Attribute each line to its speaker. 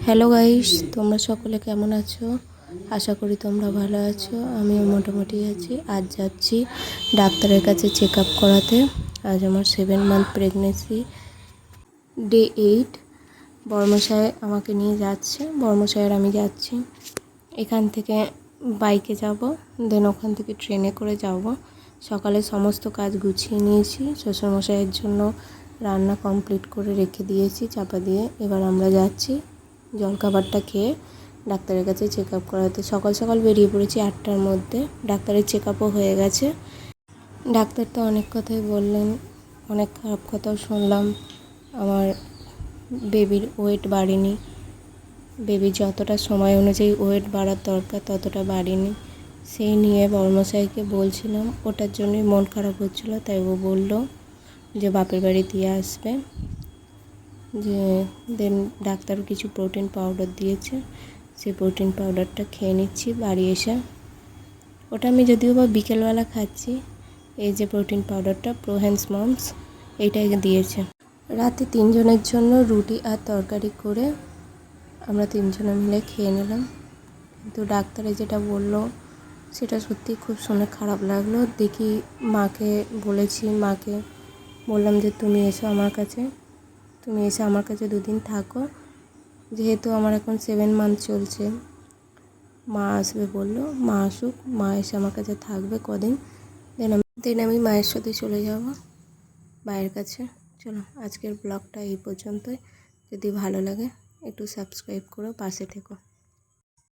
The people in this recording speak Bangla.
Speaker 1: হ্যালো গাইস, তোমরা সকলে কেমন আছো? আশা করি তোমরা ভালো আছো। আমিও মোটামুটি আছি। আজ যাচ্ছি ডাক্তারের কাছে চেক আপ করাতে। আজ আমার 7 মান্থ প্রেগনেন্সি, ডে 8। বর্মশাই আমাকে নিয়ে যাচ্ছে, বর্মশাই আর আমি যাচ্ছি। এখান থেকে বাইকে যাব, দেন ওখান থেকে ট্রেনে করে যাব। সকালে সমস্ত কাজ গুছিয়ে নিয়েছি, শ্বশুরমশাইয়ের জন্য রান্না কমপ্লিট করে রেখে দিয়েছি চাপা দিয়ে। এবার আমরা যাচ্ছি জলখাবারটা খেয়ে ডাক্তারের কাছে চেক আপ করাতে। সকাল সকাল বেরিয়ে পড়েছি 8টার মধ্যে। ডাক্তারের চেক আপও হয়ে গেছে। ডাক্তার তো অনেক কথাই বললেন, অনেক খারাপ কথাও শুনলাম। আমার বেবির ওয়েট বাড়েনি, বেবি যতটা সময় অনুযায়ী ওয়েট বাড়ার দরকার ততটা বাড়েনি। সেই নিয়ে বর্মশাইকে বলছিলাম, ওটার জন্যই মন খারাপ হচ্ছিলো। তাই ও বলল যে বাপের বাড়ি দিয়ে আসবে। যে দেন ডাক্তার কিছু প্রোটিন পাউডার দিয়েছে, সেই প্রোটিন পাউডারটা খেয়ে নিচ্ছি বাড়ি এসে। ওটা আমি যদিও বা বিকেলবেলা খাচ্ছি। এই যে প্রোটিন পাউডারটা প্রোহেন্স মমস, এইটাই দিয়েছে। রাতে 3জনের জন্য রুটি আর তরকারি করে আমরা 3জনে মিলে খেয়ে নিলাম। কিন্তু ডাক্তারে যেটা বললো সেটা সত্যি খুব শুনে খারাপ লাগলো। দেখি মাকে বলেছি, মাকে বললাম যে তুমি এসে আমার কাছে 2 দিন থাকো, যেহেতু আমার এখন 7 মান্থ চলছে। মা আসবে বললো, মা আসুক, মা এসে আমার কাছে থাকবে কদিন, দেন আমি মায়ের সাথে চলে যাব মায়ের কাছে। চলো, আজকের ব্লগটা এই পর্যন্তই। যদি ভালো লাগে একটু সাবস্ক্রাইব করো, পাশে থেকো।